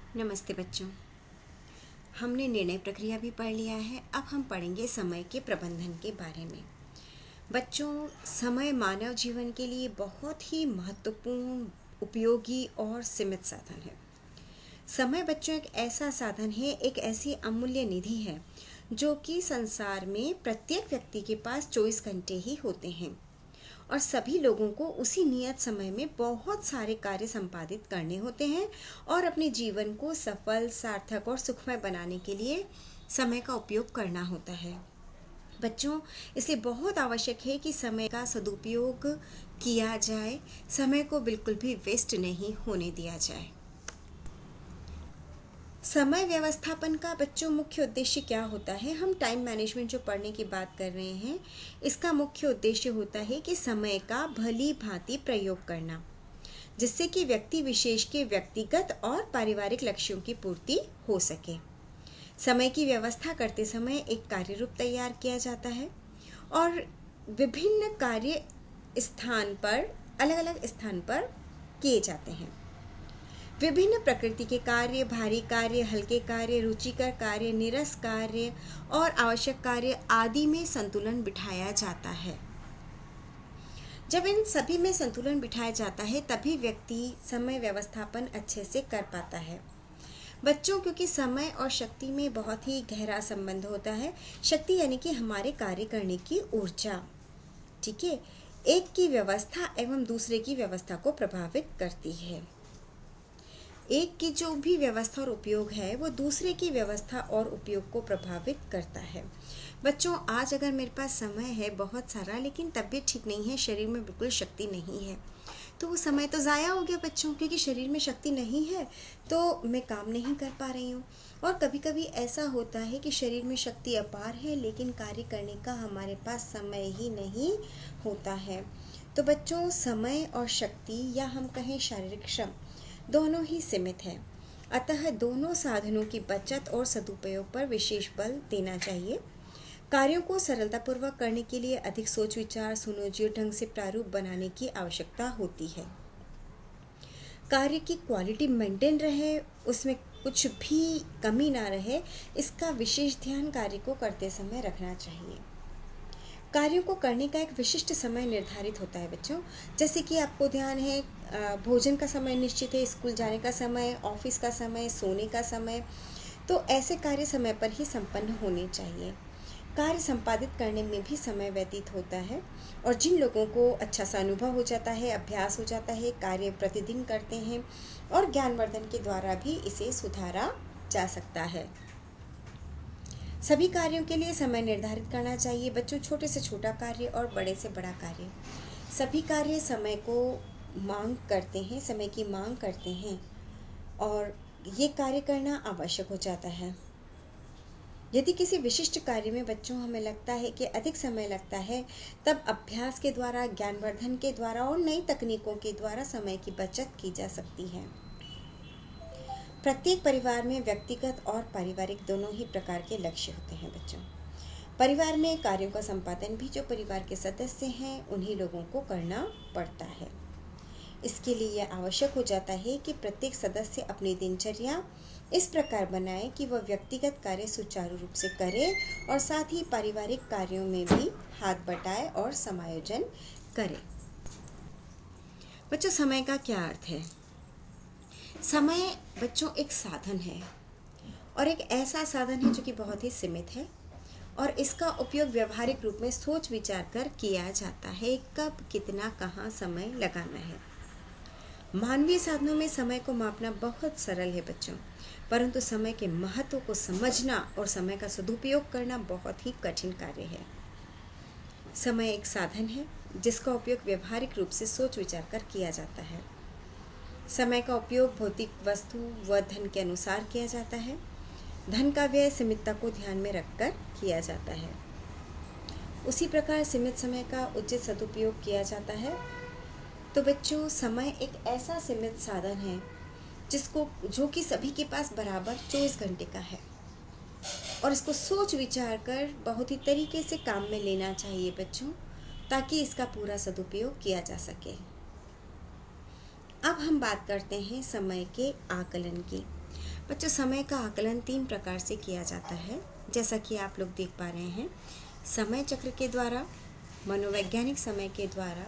नमस्ते बच्चों। हमने निर्णय प्रक्रिया भी पढ़ लिया है। अब हम पढ़ेंगे समय के प्रबंधन के बारे में। बच्चों, समय मानव जीवन के लिए बहुत ही महत्वपूर्ण, उपयोगी और सीमित साधन है। समय बच्चों एक ऐसा साधन है, एक ऐसी अमूल्य निधि है जो कि संसार में प्रत्येक व्यक्ति के पास 24 घंटे ही होते हैं और सभी लोगों को उसी नियत समय में बहुत सारे कार्य संपादित करने होते हैं और अपने जीवन को सफल, सार्थक और सुखमय बनाने के लिए समय का उपयोग करना होता है। बच्चों, इसलिए बहुत आवश्यक है कि समय का सदुपयोग किया जाए, समय को बिल्कुल भी वेस्ट नहीं होने दिया जाए। समय व्यवस्थापन का बच्चों मुख्य उद्देश्य क्या होता है? हम टाइम मैनेजमेंट जो पढ़ने की बात कर रहे हैं, इसका मुख्य उद्देश्य होता है कि समय का भली भांति प्रयोग करना, जिससे कि व्यक्ति विशेष के व्यक्तिगत और पारिवारिक लक्ष्यों की पूर्ति हो सके। समय की व्यवस्था करते समय एक कार्य रूप तैयार किया जाता है और विभिन्न कार्य स्थान पर, अलग अलग स्थान पर किए जाते हैं। विभिन्न प्रकृति के कार्य, भारी कार्य, हल्के कार्य, रुचिकर कार्य, नीरस कार्य और आवश्यक कार्य आदि में संतुलन बिठाया जाता है। जब इन सभी में संतुलन बिठाया जाता है तभी व्यक्ति समय व्यवस्थापन अच्छे से कर पाता है। बच्चों, क्योंकि समय और शक्ति में बहुत ही गहरा संबंध होता है। शक्ति यानी कि हमारे कार्य करने की ऊर्जा, ठीक है, एक की व्यवस्था एवं दूसरे की व्यवस्था को प्रभावित करती है। एक की जो भी व्यवस्था और उपयोग है वो दूसरे की व्यवस्था और उपयोग को प्रभावित करता है। बच्चों, आज अगर मेरे पास समय है बहुत सारा, लेकिन तबीयत ठीक नहीं है, शरीर में बिल्कुल शक्ति नहीं है, तो वो समय तो ज़ाया हो गया बच्चों, क्योंकि शरीर में शक्ति नहीं है तो मैं काम नहीं कर पा रही हूँ। और कभी कभी ऐसा होता है कि शरीर में शक्ति अपार है लेकिन कार्य करने का हमारे पास समय ही नहीं होता है। तो बच्चों, समय और शक्ति या हम कहें शारीरिक श्रम दोनों ही सीमित है, अतः दोनों साधनों की बचत और सदुपयोग पर विशेष बल देना चाहिए। कार्यों को सरलतापूर्वक करने के लिए अधिक सोच विचार, सुनियोजित ढंग से प्रारूप बनाने की आवश्यकता होती है। कार्य की क्वालिटी मेंटेन रहे, उसमें कुछ भी कमी ना रहे, इसका विशेष ध्यान कार्य को करते समय रखना चाहिए। कार्यों को करने का एक विशिष्ट समय निर्धारित होता है बच्चों। जैसे कि आपको ध्यान है, भोजन का समय निश्चित है, स्कूल जाने का समय, ऑफिस का समय, सोने का समय, तो ऐसे कार्य समय पर ही संपन्न होने चाहिए। कार्य संपादित करने में भी समय व्यतीत होता है और जिन लोगों को अच्छा सा अनुभव हो जाता है, अभ्यास हो जाता है, कार्य प्रतिदिन करते हैं और ज्ञानवर्धन के द्वारा भी इसे सुधारा जा सकता है। सभी कार्यों के लिए समय निर्धारित करना चाहिए बच्चों। छोटे से छोटा कार्य और बड़े से बड़ा कार्य, सभी कार्य समय को मांग करते हैं, समय की मांग करते हैं और ये कार्य करना आवश्यक हो जाता है। यदि किसी विशिष्ट कार्य में बच्चों हमें लगता है कि अधिक समय लगता है, तब अभ्यास के द्वारा, ज्ञानवर्धन के द्वारा और नई तकनीकों के द्वारा समय की बचत की जा सकती है। प्रत्येक परिवार में व्यक्तिगत और पारिवारिक दोनों ही प्रकार के लक्ष्य होते हैं बच्चों। परिवार में कार्यों का संपादन भी जो परिवार के सदस्य हैं उन्हीं लोगों को करना पड़ता है। इसके लिए यह आवश्यक हो जाता है कि प्रत्येक सदस्य अपनी दिनचर्या इस प्रकार बनाए कि वह व्यक्तिगत कार्य सुचारू रूप से करे और साथ ही पारिवारिक कार्यों में भी हाथ बटाए और समायोजन करे। बच्चों, समय का क्या अर्थ है? समय बच्चों एक साधन है और एक ऐसा साधन है जो कि बहुत ही सीमित है और इसका उपयोग व्यवहारिक रूप में सोच विचार कर किया जाता है। कब, कितना, कहाँ समय लगाना है। मानवीय साधनों में समय को मापना बहुत सरल है बच्चों, परंतु समय के महत्व को समझना और समय का सदुपयोग करना बहुत ही कठिन कार्य है। समय एक साधन है जिसका उपयोग व्यवहारिक रूप से सोच विचार कर किया जाता है। समय का उपयोग भौतिक वस्तु व धन के अनुसार किया जाता है। धन का व्यय सीमितता को ध्यान में रखकर किया जाता है। उसी प्रकार सीमित समय का उचित सदुपयोग किया जाता है। तो बच्चों, समय एक ऐसा सीमित साधन है जो कि सभी के पास बराबर 24 घंटे का है और इसको सोच विचार कर बहुत ही तरीके से काम में लेना चाहिए बच्चों, ताकि इसका पूरा सदुपयोग किया जा सके। अब हम बात करते हैं समय के आकलन की। बच्चों, समय का आकलन 3 प्रकार से किया जाता है, जैसा कि आप लोग देख पा रहे हैं। समय चक्र के द्वारा, मनोवैज्ञानिक समय के द्वारा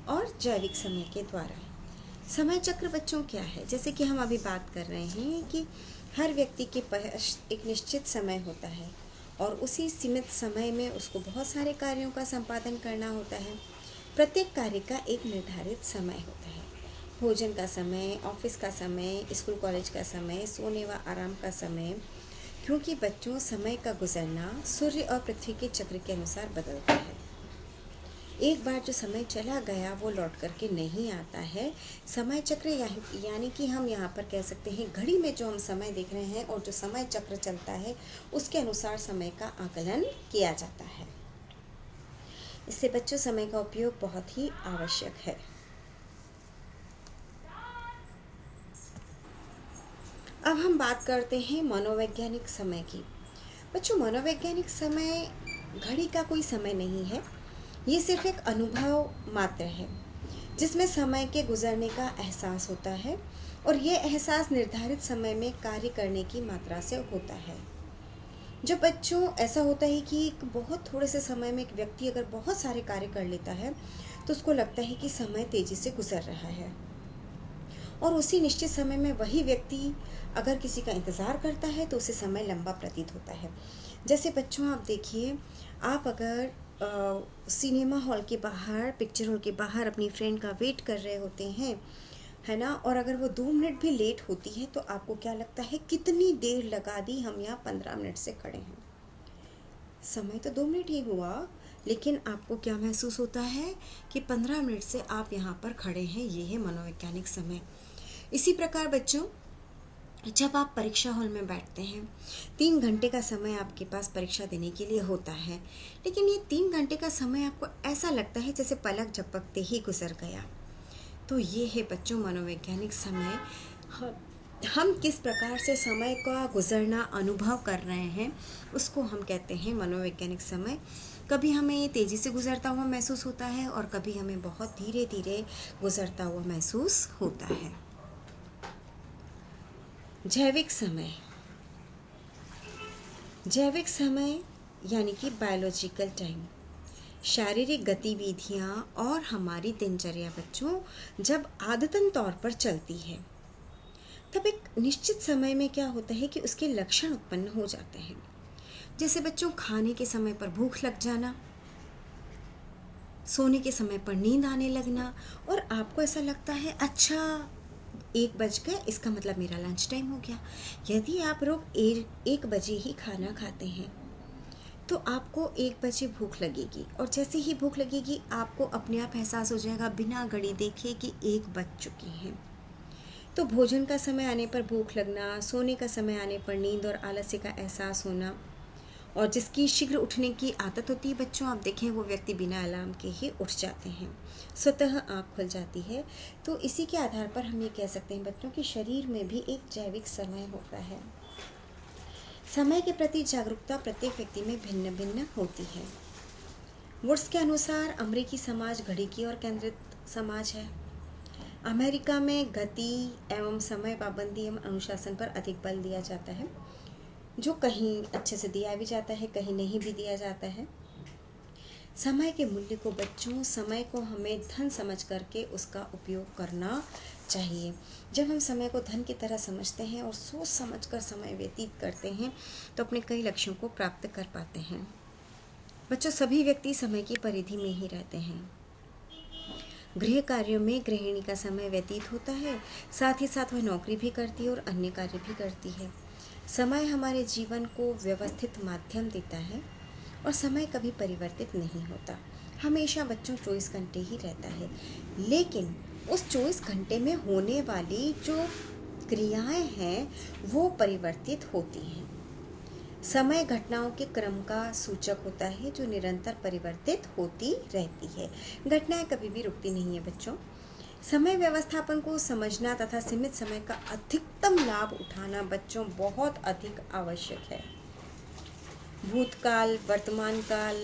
और जैविक समय के द्वारा। समय चक्र बच्चों क्या है? जैसे कि हम अभी बात कर रहे हैं कि हर व्यक्ति के पास एक निश्चित समय होता है और उसी सीमित समय में उसको बहुत सारे कार्यों का संपादन करना होता है। प्रत्येक कार्य का एक निर्धारित समय होता है। भोजन का समय, ऑफिस का समय, स्कूल कॉलेज का समय, सोने व आराम का समय। क्योंकि बच्चों, समय का गुजरना सूर्य और पृथ्वी के चक्र के अनुसार बदलता है। एक बार जो समय चला गया वो लौट करके नहीं आता है। समय चक्र यानी कि हम यहाँ पर कह सकते हैं घड़ी में जो हम समय देख रहे हैं और जो समय चक्र चलता है उसके अनुसार समय का आकलन किया जाता है। इससे बच्चों, समय का उपयोग बहुत ही आवश्यक है। अब हम बात करते हैं मनोवैज्ञानिक समय की। बच्चों, मनोवैज्ञानिक समय घड़ी का कोई समय नहीं है। ये सिर्फ एक अनुभव मात्र है जिसमें समय के गुजरने का एहसास होता है और ये एहसास निर्धारित समय में कार्य करने की मात्रा से होता है। जब बच्चों ऐसा होता है कि बहुत थोड़े से समय में एक व्यक्ति अगर बहुत सारे कार्य कर लेता है तो उसको लगता है कि समय तेजी से गुजर रहा है, और उसी निश्चित समय में वही व्यक्ति अगर किसी का इंतज़ार करता है तो उसे समय लंबा प्रतीत होता है। जैसे बच्चों, आप देखिए, आप अगर सिनेमा हॉल के बाहर, पिक्चर हॉल के बाहर अपनी फ्रेंड का वेट कर रहे होते हैं, है ना, और अगर वो 2 मिनट भी लेट होती है तो आपको क्या लगता है, कितनी देर लगा दी, हम यहाँ 15 मिनट से खड़े हैं। समय तो 2 मिनट ही हुआ, लेकिन आपको क्या महसूस होता है कि 15 मिनट से आप यहाँ पर खड़े हैं। ये है मनोवैज्ञानिक समय। इसी प्रकार बच्चों, जब आप परीक्षा हॉल में बैठते हैं, 3 घंटे का समय आपके पास परीक्षा देने के लिए होता है, लेकिन ये 3 घंटे का समय आपको ऐसा लगता है जैसे पलक झपकते ही गुजर गया। तो ये है बच्चों मनोवैज्ञानिक समय। हम किस प्रकार से समय का गुजरना अनुभव कर रहे हैं उसको हम कहते हैं मनोवैज्ञानिक समय। कभी हमें ये तेज़ी से गुजरता हुआ महसूस होता है और कभी हमें बहुत धीरे धीरे गुजरता हुआ महसूस होता है। जैविक समय। जैविक समय यानी कि बायोलॉजिकल टाइम। शारीरिक गतिविधियाँ और हमारी दिनचर्या बच्चों जब आदतन तौर पर चलती है तब एक निश्चित समय में क्या होता है कि उसके लक्षण उत्पन्न हो जाते हैं। जैसे बच्चों, खाने के समय पर भूख लग जाना, सोने के समय पर नींद आने लगना, और आपको ऐसा लगता है अच्छा 1 बज गए, इसका मतलब मेरा लंच टाइम हो गया। यदि आप लोग 1 बजे ही खाना खाते हैं तो आपको 1 बजे भूख लगेगी, और जैसे ही भूख लगेगी आपको अपने आप एहसास हो जाएगा बिना घड़ी देखे कि 1 बज चुके हैं। तो भोजन का समय आने पर भूख लगना, सोने का समय आने पर नींद और आलस्य का एहसास होना, और जिसकी शीघ्र उठने की आदत होती है बच्चों, आप देखें वो व्यक्ति बिना अलार्म के ही उठ जाते हैं, स्वतः आँख खुल जाती है। तो इसी के आधार पर हम ये कह सकते हैं बच्चों कि शरीर में भी एक जैविक समय होता है। समय के प्रति जागरूकता प्रत्येक व्यक्ति में भिन्न भिन्न होती है। वुड्स के अनुसार अमेरिकी समाज घड़ी की ओर केंद्रित समाज है। अमेरिका में गति एवं समय पाबंदी एवं अनुशासन पर अधिक बल दिया जाता है, जो कहीं अच्छे से दिया भी जाता है, कहीं नहीं भी दिया जाता है। समय के मूल्य को बच्चों, समय को हमें धन समझ करके उसका उपयोग करना चाहिए। जब हम समय को धन की तरह समझते हैं और सोच समझ कर समय व्यतीत करते हैं तो अपने कई लक्ष्यों को प्राप्त कर पाते हैं। बच्चों, सभी व्यक्ति समय की परिधि में ही रहते हैं। गृह कार्यों में गृहिणी का समय व्यतीत होता है, साथ ही साथ वह नौकरी भी करती है और अन्य कार्य भी करती है। समय हमारे जीवन को व्यवस्थित माध्यम देता है और समय कभी परिवर्तित नहीं होता, हमेशा बच्चों 24 घंटे ही रहता है। लेकिन उस 24 घंटे में होने वाली जो क्रियाएं हैं वो परिवर्तित होती हैं। समय घटनाओं के क्रम का सूचक होता है जो निरंतर परिवर्तित होती रहती है। घटनाएं कभी भी रुकती नहीं है बच्चों। समय व्यवस्थापन को समझना तथा सीमित समय का अधिकतम लाभ उठाना बच्चों बहुत अधिक आवश्यक है। भूतकाल, वर्तमान काल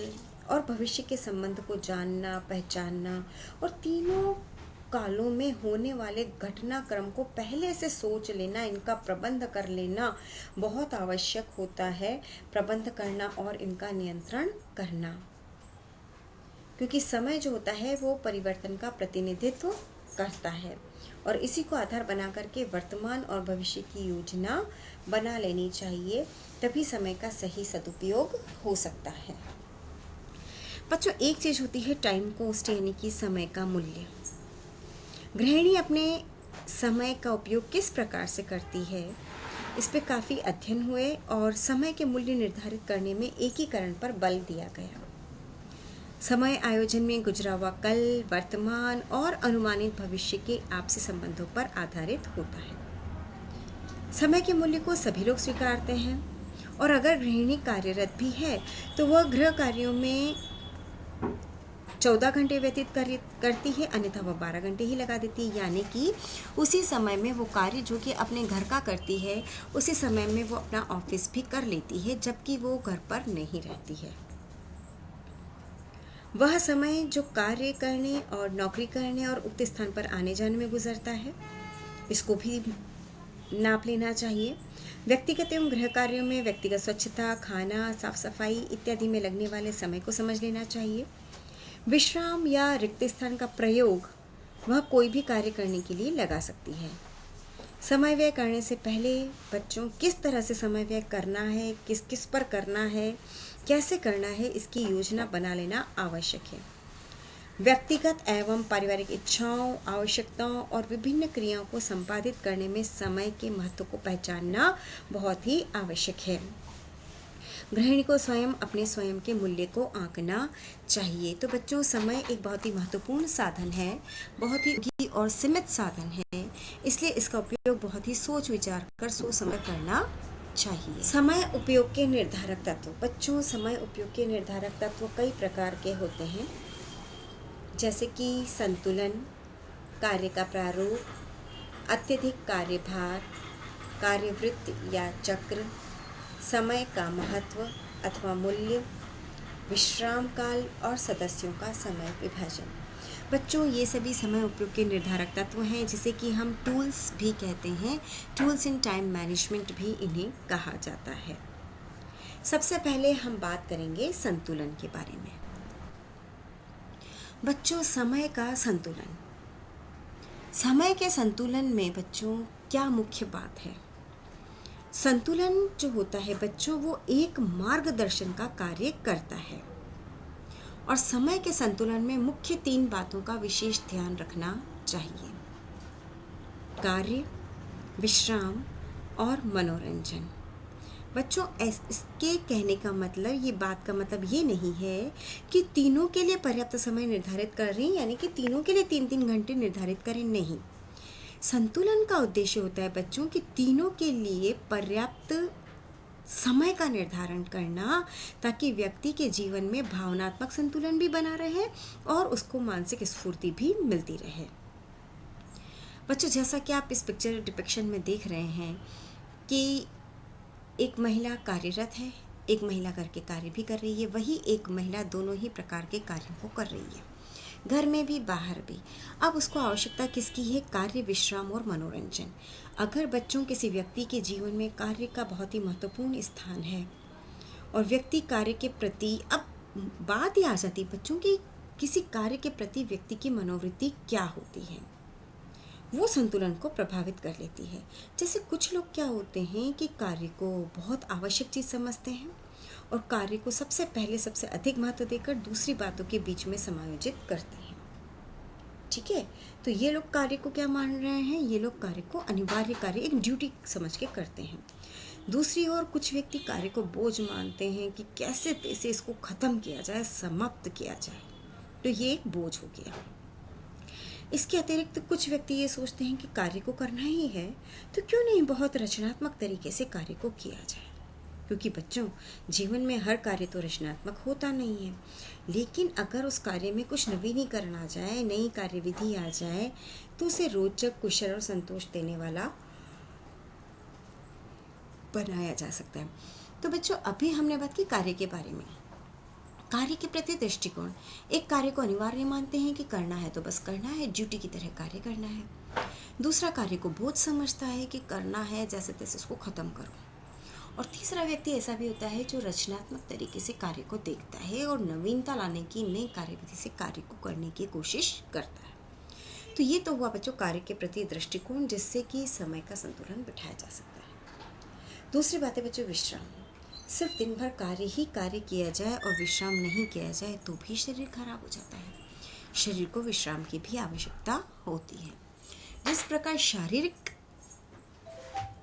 और भविष्य के संबंध को जानना, पहचानना और तीनों कालों में होने वाले घटनाक्रम को पहले से सोच लेना, इनका प्रबंध कर लेना बहुत आवश्यक होता है। प्रबंध करना और इनका नियंत्रण करना, क्योंकि समय जो होता है वो परिवर्तन का प्रतिनिधित्व करता है और इसी को आधार बना करके वर्तमान और भविष्य की योजना बना लेनी चाहिए, तभी समय का सही सदुपयोग हो सकता है। बच्चों, एक चीज़ होती है टाइम कॉस्ट, यानी कि समय का मूल्य। गृहिणी अपने समय का उपयोग किस प्रकार से करती है, इस पे काफ़ी अध्ययन हुए और समय के मूल्य निर्धारित करने में एकीकरण पर बल दिया गया। समय आयोजन में गुजरा हुआ कल, वर्तमान और अनुमानित भविष्य के आपसी संबंधों पर आधारित होता है। समय के मूल्य को सभी लोग स्वीकारते हैं और अगर गृहिणी कार्यरत भी है तो वह गृह कार्यों में 14 घंटे व्यतीत करती है, अन्यथा वह 12 घंटे ही लगा देती है। यानी कि उसी समय में वो कार्य जो कि अपने घर का करती है, उसी समय में वो अपना ऑफिस भी कर लेती है, जबकि वो घर पर नहीं रहती है। वह समय जो कार्य करने और नौकरी करने और उक्त स्थान पर आने जाने में गुजरता है, इसको भी नाप लेना चाहिए। व्यक्तिगत एवं गृह कार्यों में व्यक्तिगत स्वच्छता, खाना, साफ सफाई इत्यादि में लगने वाले समय को समझ लेना चाहिए। विश्राम या रिक्त स्थान का प्रयोग वह कोई भी कार्य करने के लिए लगा सकती है। समय व्यय करने से पहले बच्चों किस तरह से समय व्यय करना है, किस किस पर करना है, कैसे करना है, इसकी योजना बना लेना आवश्यक है। व्यक्तिगत एवं पारिवारिक इच्छाओं, आवश्यकताओं और विभिन्न क्रियाओं को संपादित करने में समय के महत्व को पहचानना बहुत ही आवश्यक है। गृहिणी को स्वयं अपने स्वयं के मूल्य को आंकना चाहिए। तो बच्चों, समय एक बहुत ही महत्वपूर्ण साधन है, बहुत ही और सीमित साधन है, इसलिए इसका उपयोग बहुत ही सोच विचार कर सोच समझ करना चाहिए। समय उपयोग के निर्धारक तत्व। बच्चों, समय उपयोग के निर्धारक तत्व कई प्रकार के होते हैं, जैसे कि संतुलन, कार्य का प्रारूप, अत्यधिक कार्यभार, कार्यवृत्त या चक्र, समय का महत्व अथवा मूल्य, विश्राम काल और सदस्यों का समय विभाजन। बच्चों, ये सभी समय उपयोग के निर्धारक तत्व हैं, जिसे कि हम टूल्स भी कहते हैं। टूल्स इन टाइम मैनेजमेंट भी इन्हें कहा जाता है। सबसे पहले हम बात करेंगे संतुलन के बारे में। बच्चों, समय का संतुलन। समय के संतुलन में बच्चों क्या मुख्य बात है? संतुलन जो होता है बच्चों, वो एक मार्गदर्शन का कार्य करता है और समय के संतुलन में मुख्य 3 बातों का विशेष ध्यान रखना चाहिए: कार्य, विश्राम और मनोरंजन। बच्चों, इसके कहने का मतलब, ये बात का मतलब ये नहीं है कि तीनों के लिए पर्याप्त समय निर्धारित कर रही हैं, यानी कि तीनों के लिए 3-3 घंटे निर्धारित करें, नहीं। संतुलन का उद्देश्य होता है बच्चों कि तीनों के लिए पर्याप्त समय का निर्धारण करना, ताकि व्यक्ति के जीवन में भावनात्मक संतुलन भी बना रहे और उसको मानसिक स्फूर्ति भी मिलती रहे। बच्चों, जैसा कि आप इस पिक्चर डिपिक्शन में देख रहे हैं कि एक महिला कार्यरत है, एक महिला घर के कार्य भी कर रही है, वही एक महिला दोनों ही प्रकार के कार्यों को कर रही है, घर में भी बाहर भी। अब उसको आवश्यकता किसकी है? कार्य, विश्राम और मनोरंजन। अगर बच्चों किसी व्यक्ति के जीवन में कार्य का बहुत ही महत्वपूर्ण स्थान है और व्यक्ति कार्य के प्रति, अब बात ही आ जाती है बच्चों की किसी कार्य के प्रति व्यक्ति की मनोवृत्ति क्या होती है, वो संतुलन को प्रभावित कर लेती है। जैसे कुछ लोग क्या होते हैं कि कार्य को बहुत आवश्यक चीज़ समझते हैं और कार्य को सबसे पहले सबसे अधिक महत्व देकर दूसरी बातों के बीच में समायोजित करते हैं। ठीक है, तो ये लोग कार्य को क्या मान रहे हैं? ये लोग कार्य को अनिवार्य कार्य, एक ड्यूटी समझ के करते हैं। दूसरी ओर कुछ व्यक्ति कार्य को बोझ मानते हैं कि कैसे तैसे इसको खत्म किया जाए, समाप्त किया जाए, तो ये एक बोझ हो गया। इसके अतिरिक्त कुछ व्यक्ति ये सोचते हैं कि कार्य को करना ही है तो क्यों नहीं बहुत रचनात्मक तरीके से कार्य को किया जाए, क्योंकि बच्चों, जीवन में हर कार्य तो रचनात्मक होता नहीं है, लेकिन अगर उस कार्य में कुछ नवीनीकरण आ जाए, नई कार्यविधि आ जाए, तो उसे रोचक, कुशल और संतोष देने वाला बनाया जा सकता है। तो बच्चों, अभी हमने बात की कार्य के बारे में। कार्य के प्रति दृष्टिकोण, एक कार्य को अनिवार्य मानते हैं कि करना है तो बस करना है, ड्यूटी की तरह कार्य करना है। दूसरा कार्य को बोझ समझता है कि करना है, जैसे तैसे इसको ख़त्म करो। और तीसरा व्यक्ति ऐसा भी होता है जो रचनात्मक तरीके से कार्य को देखता है और नवीनता लाने की नई कार्यविधि से कार्य को करने की कोशिश करता है। तो ये तो हुआ बच्चों कार्य के प्रति दृष्टिकोण, जिससे कि समय का संतुलन बिठाया जा सकता है। दूसरी बात है बच्चों विश्राम। सिर्फ दिन भर कार्य ही कार्य किया जाए और विश्राम नहीं किया जाए तो भी शरीर खराब हो जाता है। शरीर को विश्राम की भी आवश्यकता होती है। जिस प्रकार शारीरिक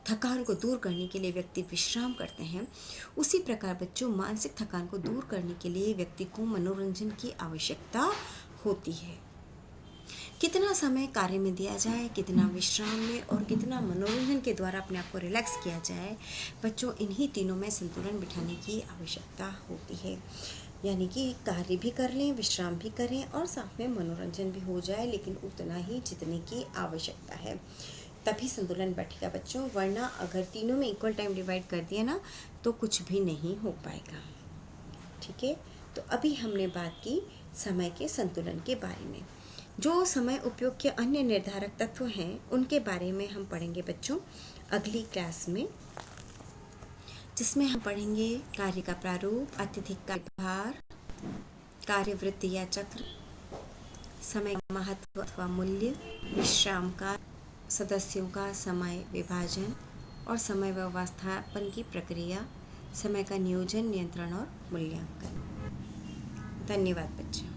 थकान को दूर करने के लिए व्यक्ति विश्राम करते हैं, उसी प्रकार बच्चों मानसिक थकान को दूर करने के लिए व्यक्ति को मनोरंजन की आवश्यकता होती है। कितना समय कार्य में दिया जाए, कितना विश्राम में और कितना मनोरंजन के द्वारा अपने आप को रिलैक्स किया जाए, बच्चों इन्हीं तीनों में संतुलन बिठाने की आवश्यकता होती है। यानी कि कार्य भी कर लें, विश्राम भी करें और साथ में मनोरंजन भी हो जाए, लेकिन उतना ही जितने की आवश्यकता है, तभी संतुलन बैठेगा बच्चों। वरना अगर तीनों में इक्वल टाइम डिवाइड कर दिया ना तो कुछ भी नहीं हो पाएगा। ठीक है, तो अभी हमने बात की समय के संतुलन के बारे में। जो समय उपयोग के अन्य निर्धारक तत्व हैं उनके बारे में हम पढ़ेंगे बच्चों अगली क्लास में, जिसमें हम पढ़ेंगे कार्य का प्रारूप, अत्यधिक कार्यभार, कार्यवृत्ति या चक्र, समय का महत्व अथवा मूल्य, विश्राम का, सदस्यों का समय विभाजन और समय व्यवस्थापन की प्रक्रिया, समय का नियोजन, नियंत्रण और मूल्यांकन। धन्यवाद बच्चों।